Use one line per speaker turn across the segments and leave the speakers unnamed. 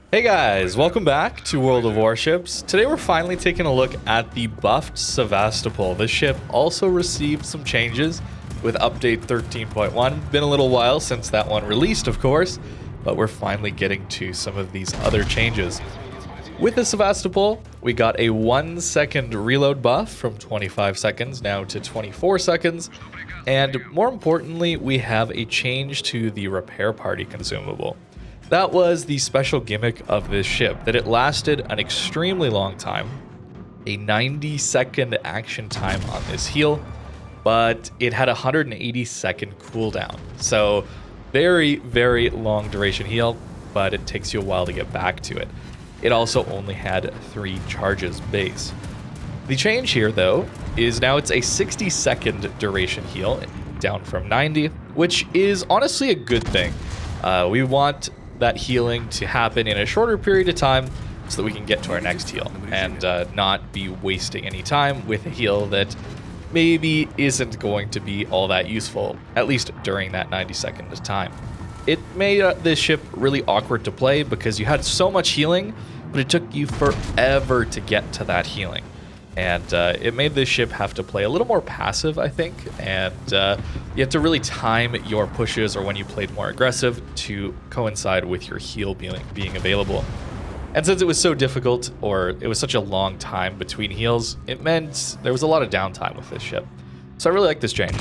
Hey guys, welcome back to World of Warships. Today we're finally taking a look at the buffed Sevastopol. This ship also received some changes with update 13.1. Been a little while since that one released, of course, but we're finally getting to some of these other changes. With the Sevastopol, we got a 1 second reload buff from 25 seconds now to 24 seconds. And more importantly, we have a change to the repair party consumable. That was the special gimmick of this ship, that it lasted an extremely long time, a 90-second action time on this heal, but it had a 180-second cooldown. So very, very long duration heal, but it takes you a while to get back to it. It also only had 3 charges base. The change here, though, is now it's a 60-second duration heal, down from 90, which is honestly a good thing. We want that healing to happen in a shorter period of time so that we can get to our next heal and not be wasting any time with a heal that maybe isn't going to be all that useful, at least during that 90-second time. It made this ship really awkward to play because you had so much healing, but it took you forever to get to that healing. And it made this ship have to play a little more passive, I think, and you have to really time your pushes or when you played more aggressive to coincide with your heal being available. And since it was so difficult, or it was such a long time between heals, it meant there was a lot of downtime with this ship. So I really like this change.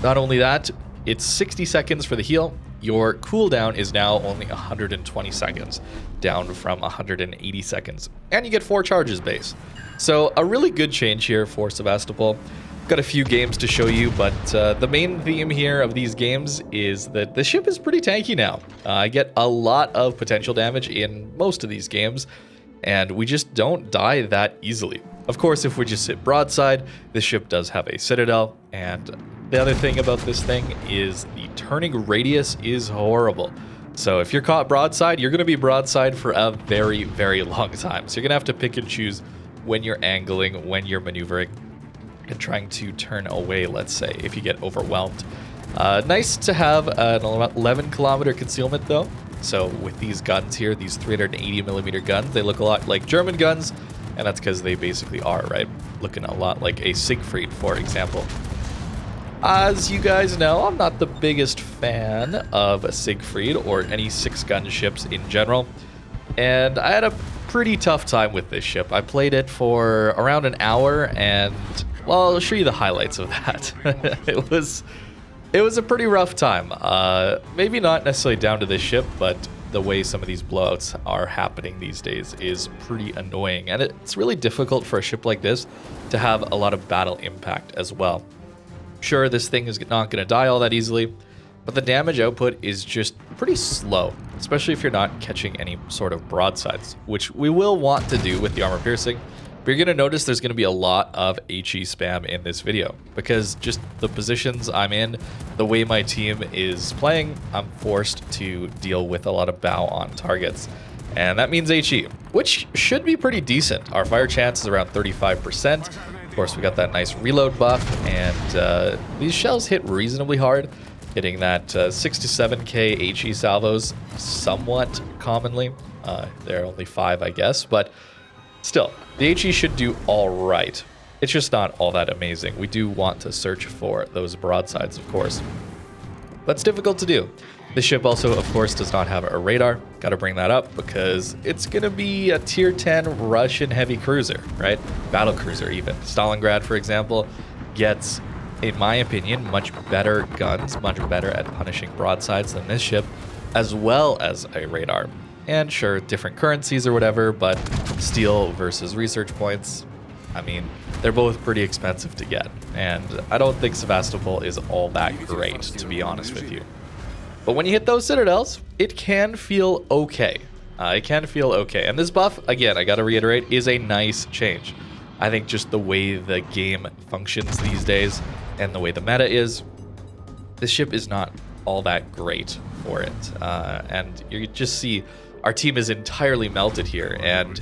Not only that, it's 60 seconds for the heal. Your cooldown is now only 120 seconds, down from 180 seconds. And you get 4 charges base. So a really good change here for Sevastopol. Got a few games to show you, but the main theme here of these games is that the ship is pretty tanky now. I get a lot of potential damage in most of these games, and we just don't die that easily. Of course, if we just sit broadside, this ship does have a citadel, and the other thing about this thing is the turning radius is horrible. So if you're caught broadside, you're going to be broadside for a very, very long time. So you're going to have to pick and choose when you're angling, when you're maneuvering, and trying to turn away, let's say, if you get overwhelmed. Nice to have an 11-kilometer concealment, though. So with these guns here, these 380mm guns, they look a lot like German guns, and that's because they basically are, right? Looking a lot like a Siegfried, for example. As you guys know, I'm not the biggest fan of a Siegfried or any 6-gun ships in general, and I had a pretty tough time with this ship. I played it for around an hour, and well, I'll show you the highlights of that. It was a pretty rough time. Maybe not necessarily down to this ship, but the way some of these blowouts are happening these days is pretty annoying, and it's really difficult for a ship like this to have a lot of battle impact as well. Sure, this thing is not going to die all that easily, but the damage output is just pretty slow, especially if you're not catching any sort of broadsides, which we will want to do with the armor piercing. But you're going to notice there's going to be a lot of HE spam in this video, because just the positions I'm in, the way my team is playing, I'm forced to deal with a lot of bow on targets. And that means HE, which should be pretty decent. Our fire chance is around 35%. Of course, we got that nice reload buff, and these shells hit reasonably hard, hitting that 6 to 7k HE salvos somewhat commonly. There are only 5, I guess, but still, the HE should do all right. It's just not all that amazing. We do want to search for those broadsides, of course. That's difficult to do. This ship also, of course, does not have a radar. Got to bring that up because it's going to be a tier 10 Russian heavy cruiser, right? Battle cruiser even. Stalingrad, for example, gets, in my opinion, much better guns, much better at punishing broadsides than this ship, as well as a radar. And sure, different currencies or whatever, but steel versus research points, I mean, they're both pretty expensive to get. And I don't think Sevastopol is all that great, to be honest with you. But when you hit those citadels, it can feel okay. It can feel okay. And this buff, again, I gotta reiterate, is a nice change. I think just the way the game functions these days and the way the meta is, this ship is not all that great for it. And you just see our team is entirely melted here, and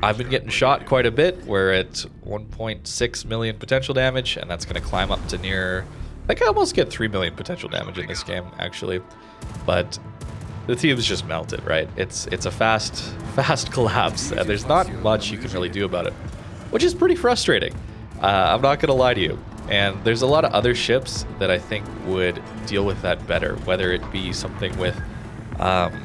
I've been getting shot quite a bit. We're at 1.6 million potential damage, and that's going to climb up to near, I think I almost get 3 million potential damage in this game, actually. But the team's just melted, right? It's a fast collapse, and there's not much you can really do about it, which is pretty frustrating. I'm not gonna lie to you. And there's a lot of other ships that I think would deal with that better, whether it be something with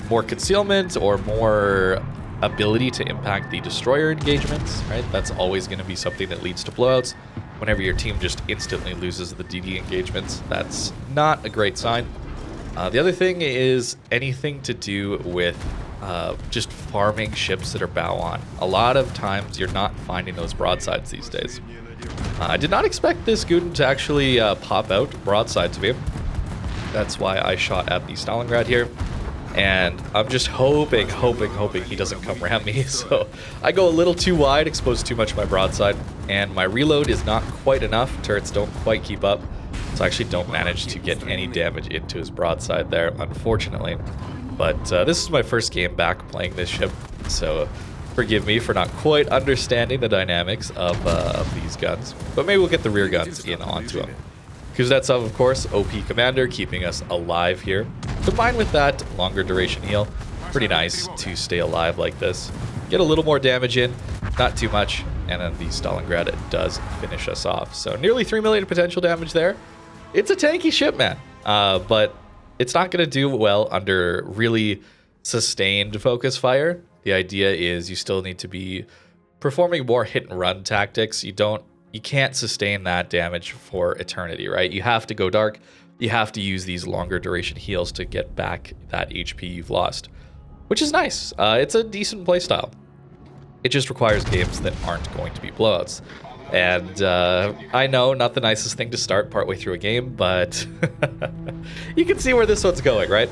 more concealment or more ability to impact the destroyer engagements, right? That's always going to be something that leads to blowouts. Whenever your team just instantly loses the DD engagements, that's not a great sign. The other thing is anything to do with just farming ships that are bow on. A lot of times you're not finding those broadsides these days. I did not expect this Guden to actually pop out broadside to me. That's why I shot at the Stalingrad here. And I'm just hoping he doesn't come ram me. So I go a little too wide, expose too much of my broadside, and my reload is not quite enough. Turrets don't quite keep up. So I actually don't manage to get any damage into his broadside there, unfortunately. But this is my first game back playing this ship, so forgive me for not quite understanding the dynamics of these guns. But maybe we'll get the rear guns in onto them. Kuznetsov, of course, OP commander, keeping us alive here. Combined with that longer duration heal, pretty nice to stay alive like this. Get a little more damage in, not too much, and then the Stalingrad does finish us off. So nearly 3 million potential damage there. It's a tanky ship, man, but it's not going to do well under really sustained focus fire. The idea is you still need to be performing more hit and run tactics. You can't sustain that damage for eternity, right? You have to go dark. You have to use these longer duration heals to get back that HP you've lost, which is nice. It's a decent playstyle. It just requires games that aren't going to be blowouts. And I know, not the nicest thing to start partway through a game, but you can see where this one's going, right?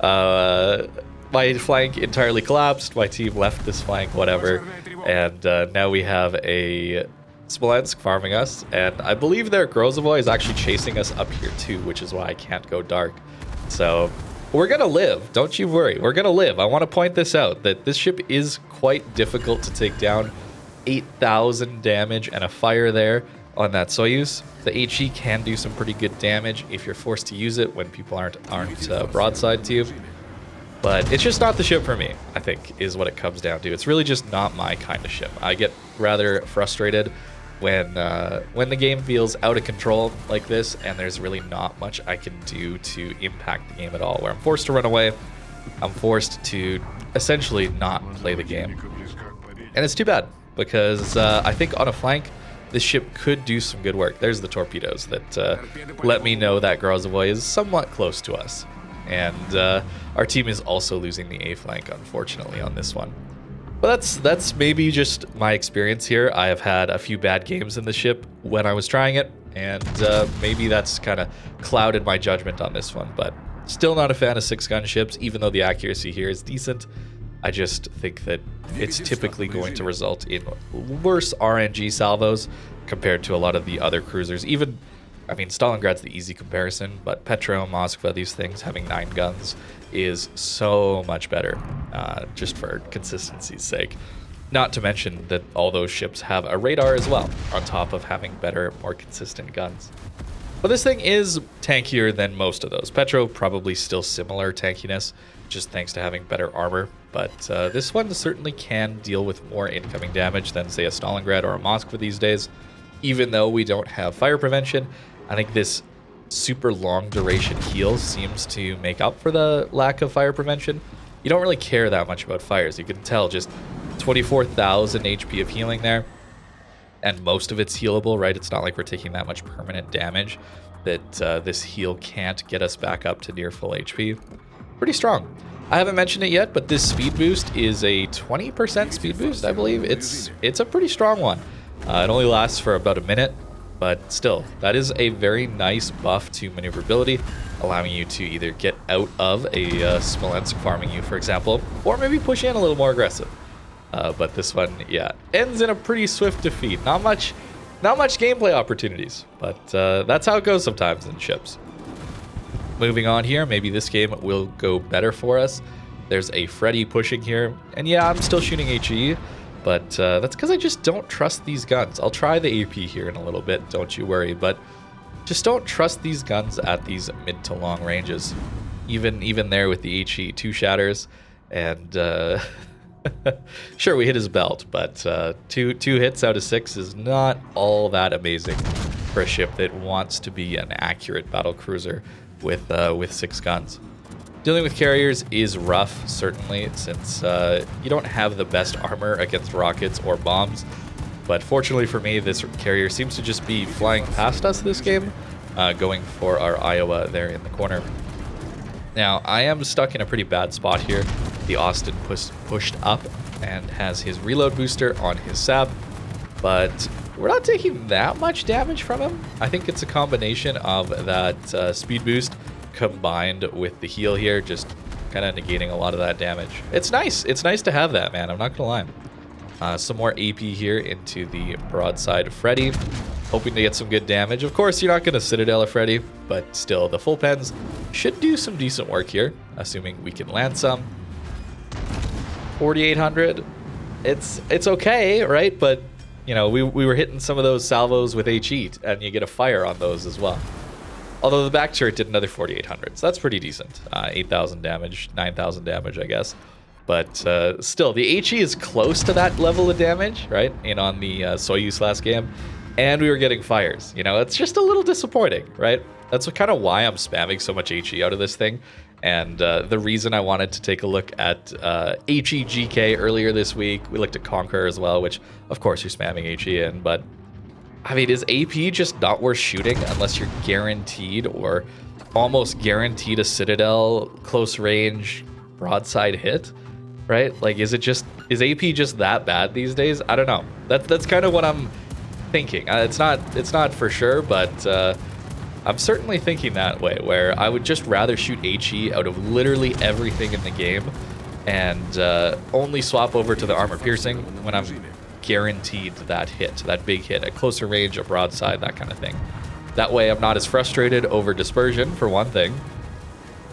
My flank entirely collapsed. My team left this flank, whatever. And now we have a Smolensk farming us, and I believe their Grozovoy is actually chasing us up here too, which is why I can't go dark. So we're gonna live, don't you worry, we're gonna live. I want to point this out, that this ship is quite difficult to take down. 8,000 damage and a fire there on that Soyuz. The HE can do some pretty good damage if you're forced to use it when people aren't broadside to you. But it's just not the ship for me, I think, is what it comes down to. It's really just not my kind of ship. I get rather frustrated when the game feels out of control like this, and there's really not much I can do to impact the game at all, where I'm forced to run away, I'm forced to essentially not play the game. And it's too bad, because I think on a flank, this ship could do some good work. There's the torpedoes that let me know that Grozovoy is somewhat close to us. And our team is also losing the A flank, unfortunately, on this one. But that's maybe just my experience here. I have had a few bad games in the ship when I was trying it, and maybe that's kind of clouded my judgment on this one. But still not a fan of 6-gun ships, even though the accuracy here is decent. I just think that it's typically going to result in worse RNG salvos compared to a lot of the other cruisers. Even, I mean, Stalingrad's the easy comparison, but Petro, Moskva, these things having 9 guns is so much better, just for consistency's sake. Not to mention that all those ships have a radar as well, on top of having better, more consistent guns. But this thing is tankier than most of those. Petro probably still similar tankiness, just thanks to having better armor. But this one certainly can deal with more incoming damage than, say, a Stalingrad or a Moskva these days. Even though we don't have fire prevention, I think this super long duration heal seems to make up for the lack of fire prevention. You don't really care that much about fires. You can tell just 24,000 HP of healing there. And most of it's healable, right? It's not like we're taking that much permanent damage that this heal can't get us back up to near full HP. Pretty strong. I haven't mentioned it yet, but this speed boost is a 20% speed boost, I believe. It's a pretty strong one. It only lasts for about a minute, but still, that is a very nice buff to maneuverability, allowing you to either get out of a Smolensk farming you, for example, or maybe push in a little more aggressive. But this one, yeah, ends in a pretty swift defeat. Not much gameplay opportunities, but that's how it goes sometimes in ships. Moving on here, maybe this game will go better for us. There's a Freddy pushing here, and yeah, I'm still shooting HE, but that's because I just don't trust these guns. I'll try the AP here in a little bit, don't you worry, but just don't trust these guns at these mid to long ranges. even there with the HE, 2 shatters, and sure, we hit his belt, but two hits out of 6 is not all that amazing for a ship that wants to be an accurate battle cruiser with 6 guns. Dealing with carriers is rough, certainly, since you don't have the best armor against rockets or bombs. But fortunately for me, this carrier seems to just be flying past us this game, going for our Iowa there in the corner. Now, I am stuck in a pretty bad spot here. The Austin pushed up and has his reload booster on his sap, but we're not taking that much damage from him. I think it's a combination of that speed boost combined with the heal here, just kind of negating a lot of that damage. It's nice. It's nice to have that, man. I'm not going to lie. Some more AP here into the broadside Freddy, hoping to get some good damage. Of course, you're not going to Citadel a Freddy, but still, the full pens should do some decent work here, assuming we can land some. 4,800. It's okay, right? But, you know, we were hitting some of those salvos with HE, and you get a fire on those as well. Although the back turret did another 4,800, so that's pretty decent. 8,000 damage, 9,000 damage, I guess. But still, the HE is close to that level of damage, right? And on the Soyuz last game, and we were getting fires. You know, it's just a little disappointing, right? That's kind of why I'm spamming so much HE out of this thing. And the reason I wanted to take a look at HEGK earlier this week. We looked at Conqueror as well, which, of course, you're spamming HE in, but I mean, is AP just not worth shooting unless you're guaranteed or almost guaranteed a Citadel close range broadside hit, right? Like, is AP just that bad these days? I don't know. That's kind of what I'm thinking. It's not for sure, but I'm certainly thinking that way, where I would just rather shoot HE out of literally everything in the game and only swap over to the armor piercing when I'm guaranteed that hit, that big hit, at closer range, a broadside, that kind of thing. That way I'm not as frustrated over dispersion, for one thing,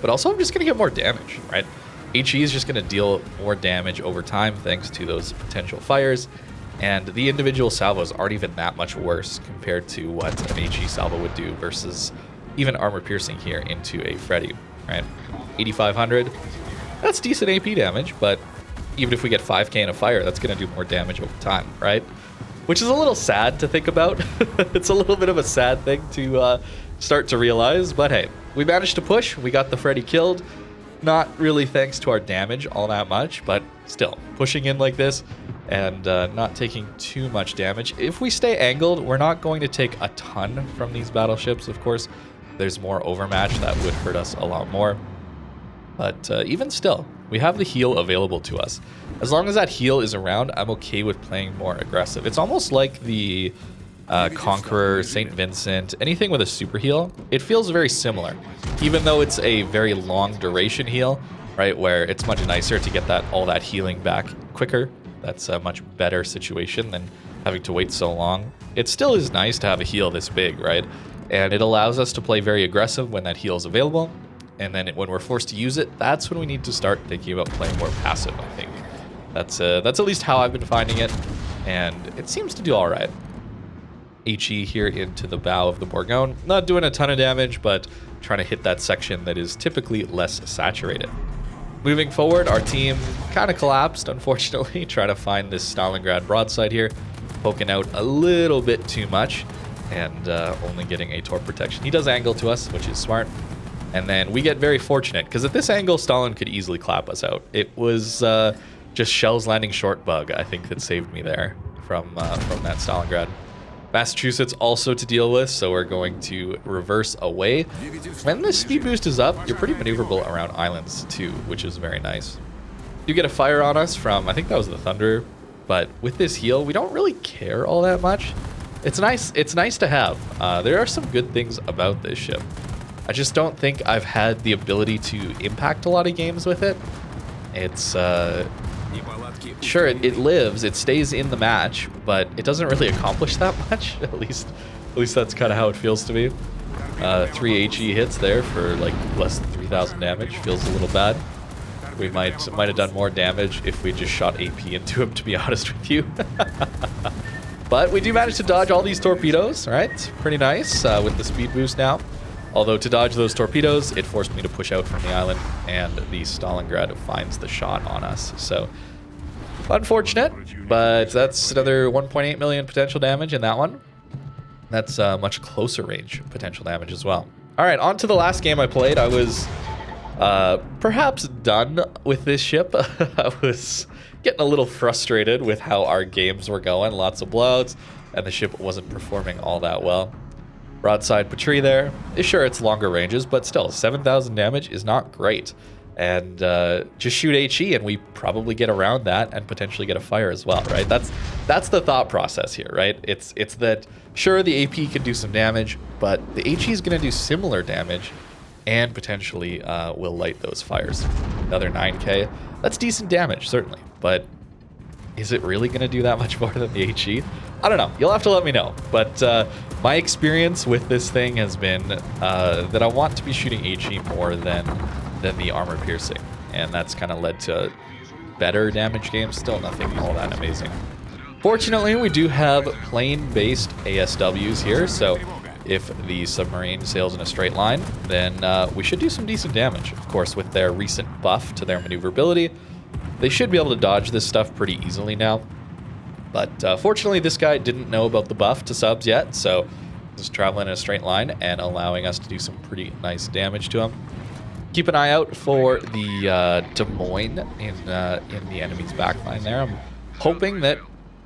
but also I'm just going to get more damage, right? HE is just going to deal more damage over time thanks to those potential fires, and the individual salvos aren't even that much worse compared to what an HE salvo would do versus even armor piercing here into a Freddy, right? 8,500, that's decent AP damage, but even if we get 5k in a fire, that's going to do more damage over time, right? Which is a little sad to think about. It's a little bit of a sad thing to start to realize, but hey, we managed to push. We got the Freddy killed. Not really thanks to our damage all that much, but still, pushing in like this and not taking too much damage. If we stay angled, we're not going to take a ton from these battleships, of course. There's more overmatch that would hurt us a lot more. But even still, we have the heal available to us. As long as that heal is around, I'm okay with playing more aggressive. It's almost like the Conqueror, St. Vincent, anything with a super heal. It feels very similar, even though it's a very long duration heal, right? Where it's much nicer to get all that healing back quicker. That's a much better situation than having to wait so long. It still is nice to have a heal this big, right? And it allows us to play very aggressive when that heal is available. And then when we're forced to use it, that's when we need to start thinking about playing more passive, I think. That's at least how I've been finding it, and it seems to do all right. HE here into the bow of the Bourgogne. Not doing a ton of damage, but trying to hit that section that is typically less saturated. Moving forward, our team kind of collapsed, unfortunately, trying to find this Stalingrad broadside here, poking out a little bit too much, and only getting a torp protection. He does angle to us, which is smart. And then we get very fortunate, because at this angle, Stalin could easily clap us out. It was just shells landing short bug, I think, that saved me there from that Stalingrad. Massachusetts also to deal with, so we're going to reverse away. When the speed boost is up, you're pretty maneuverable around islands too, which is very nice. You get a fire on us from, I think that was the Thunder, but with this heal, we don't really care all that much. It's nice to have. There are some good things about this ship. I just don't think I've had the ability to impact a lot of games with it. It's, sure, it lives, it stays in the match, but it doesn't really accomplish that much. At least that's kind of how it feels to me. 3 HE hits there for like less than 3,000 damage. Feels a little bad. We might have done more damage if we just shot AP into him, to be honest with you. But we do manage to dodge all these torpedoes, right? Pretty nice with the speed boost now. Although to dodge those torpedoes, it forced me to push out from the island, and the Stalingrad finds the shot on us. So unfortunate, but that's another 1.8 million potential damage in that one. That's much closer range potential damage as well. All right, on to the last game I played. I was perhaps done with this ship. I was getting a little frustrated with how our games were going. Lots of blowouts, and the ship wasn't performing all that well. Broadside Petro there. Sure, it's longer ranges, but still, 7,000 damage is not great. And just shoot HE, and we probably get around that and potentially get a fire as well, right? That's the thought process here, right? It's that, sure, the AP can do some damage, but the HE is going to do similar damage and potentially will light those fires. Another 9k. That's decent damage, certainly, but is it really going to do that much more than the HE? I don't know. You'll have to let me know. But my experience with this thing has been that I want to be shooting HE more than the armor piercing, and that's kind of led to better damage games. Still nothing all that amazing. Fortunately, we do have plane-based ASWs here, so if the submarine sails in a straight line, then we should do some decent damage. Of course, with their recent buff to their maneuverability, they should be able to dodge this stuff pretty easily now. But fortunately, this guy didn't know about the buff to subs yet, so just traveling in a straight line and allowing us to do some pretty nice damage to him. Keep an eye out for the Des Moines in the enemy's backline there. I'm hoping that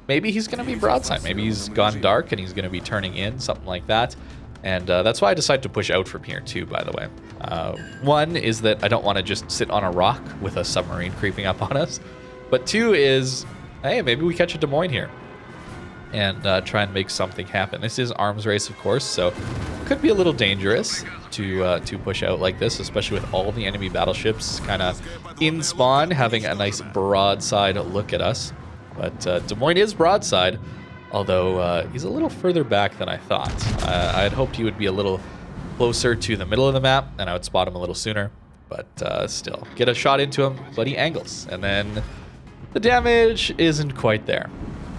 maybe he's going to be broadside. Maybe he's gone dark and he's going to be turning in, something like that. And that's why I decided to push out from here too, by the way. One is that I don't want to just sit on a rock with a submarine creeping up on us. But two is, hey, maybe we catch a Des Moines here and try and make something happen. This is arms race, of course, so it could be a little dangerous to push out like this, especially with all the enemy battleships kind of in spawn, having a nice broadside look at us. But Des Moines is broadside, although he's a little further back than I thought. I had hoped he would be a little closer to the middle of the map, and I would spot him a little sooner. But still, get a shot into him, but he angles, and then the damage isn't quite there.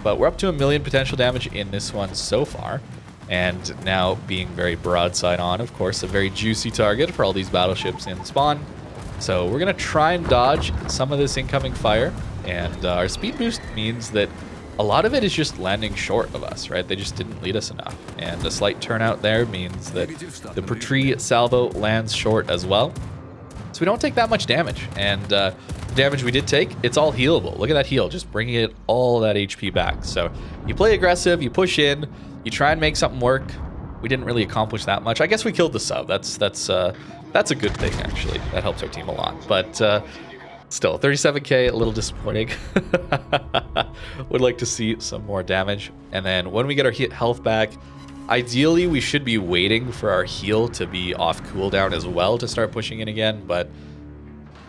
But we're up to 1 million potential damage in this one so far. And now being very broadside on, of course, a very juicy target for all these battleships in spawn. So we're going to try and dodge some of this incoming fire. And our speed boost means that a lot of it is just landing short of us, right? They just didn't lead us enough. And a slight turnout there means that the Petro salvo lands short as well. So we don't take that much damage. And the damage we did take, it's all healable. Look at that heal, just bringing it all that HP back. So you play aggressive, you push in, you try and make something work. We didn't really accomplish that much. I guess we killed the sub. That's a good thing, actually. That helps our team a lot. But still, 37k, a little disappointing. Would like to see some more damage. And then when we get our health back, ideally we should be waiting for our heal to be off cooldown as well to start pushing in again. But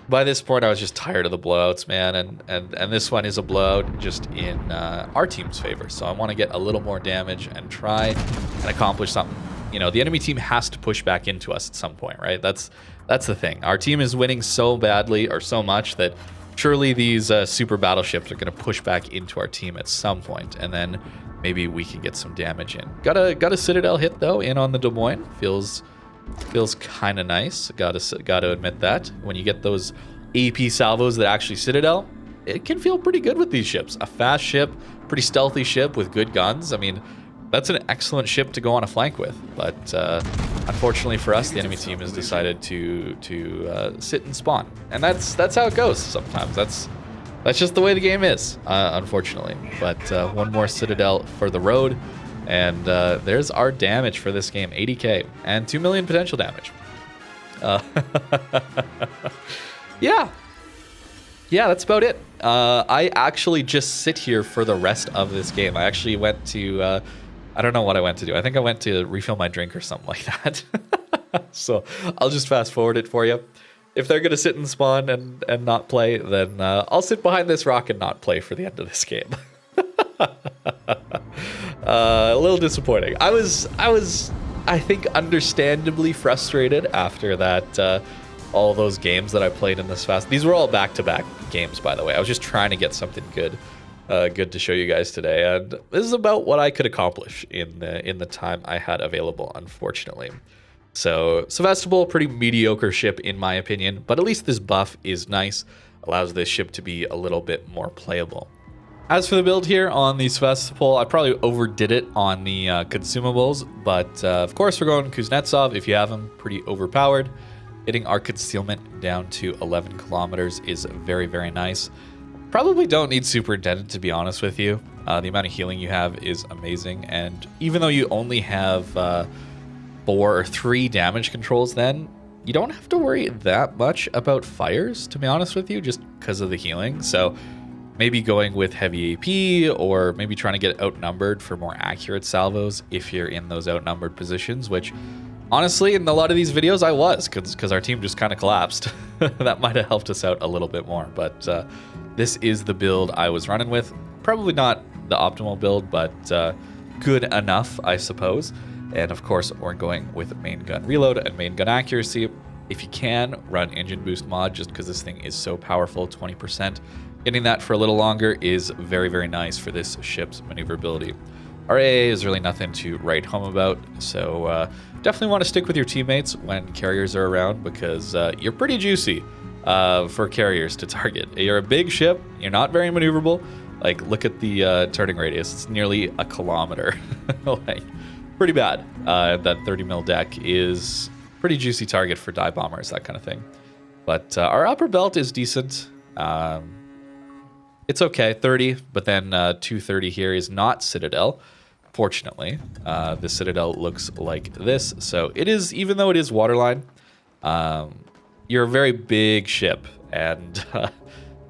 by this point, I was just tired of the blowouts, man, and this one is a blowout just in our team's favor. So I want to get a little more damage and try and accomplish something. You know, the enemy team has to push back into us at some point, right? That's the thing. Our team is winning so badly or so much that surely these super battleships are going to push back into our team at some point, and then maybe we can get some damage in. Got a Citadel hit though in on the Des Moines. Feels kind of nice. Gotta admit that. When you get those AP salvos that actually Citadel, it can feel pretty good with these ships. A fast ship, pretty stealthy ship with good guns. I mean, that's an excellent ship to go on a flank with. But unfortunately for us, the enemy team has decided to sit and spawn, and that's how it goes sometimes. That's just the way the game is, unfortunately. But one more Citadel for the road. And there's our damage for this game, 80k, and 2 million potential damage. Yeah, that's about it. I actually just sit here for the rest of this game. I actually went to, I don't know what I went to do. I think I went to refill my drink or something like that. So I'll just fast forward it for you. If they're going to sit and spawn and not play, then I'll sit behind this rock and not play for the end of this game. A little disappointing. I was, I think, understandably frustrated after that. All those games that I played in this fast. These were all back-to-back games, by the way. I was just trying to get something good to show you guys today, and this is about what I could accomplish in the time I had available, unfortunately. So Sevastopol, pretty mediocre ship in my opinion, but at least this buff is nice, allows this ship to be a little bit more playable. As for the build here on the Sevastopol, I probably overdid it on the consumables, but of course we're going Kuznetsov if you have him, pretty overpowered. Hitting our concealment down to 11 kilometers is very, very nice. Probably don't need Superintendent, to be honest with you. The amount of healing you have is amazing, and even though you only have 4 or 3 damage controls then, you don't have to worry that much about fires, to be honest with you, just because of the healing. So maybe going with heavy AP, or maybe trying to get outnumbered for more accurate salvos if you're in those outnumbered positions, which honestly, in a lot of these videos, I was, because our team just kind of collapsed. That might have helped us out a little bit more, but this is the build I was running with. Probably not the optimal build, but good enough, I suppose. And of course, we're going with main gun reload and main gun accuracy. If you can, run engine boost mod, just because this thing is so powerful, 20%. Getting that for a little longer is very, very nice for this ship's maneuverability. Our AA is really nothing to write home about, so definitely want to stick with your teammates when carriers are around, because you're pretty juicy for carriers to target. You're a big ship, you're not very maneuverable. Like, look at the turning radius, it's nearly a kilometer. Like, pretty bad. That 30 mil deck is pretty juicy target for dive bombers, that kind of thing. But our upper belt is decent. It's okay, 30, but then 230 here is not Citadel. Fortunately, the Citadel looks like this. So it is, even though it is waterline, you're a very big ship, and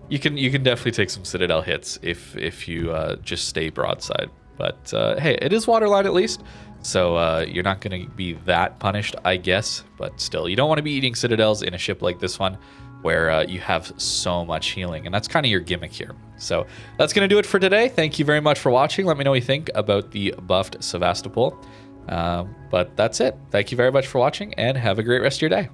you can definitely take some Citadel hits if you just stay broadside. But hey, it is waterline at least, so you're not going to be that punished, I guess. But still, you don't want to be eating Citadels in a ship like this one, where you have so much healing, and that's kind of your gimmick here. So that's going to do it for today. Thank you very much for watching. Let me know what you think about the buffed Sevastopol. But that's it. Thank you very much for watching, and have a great rest of your day.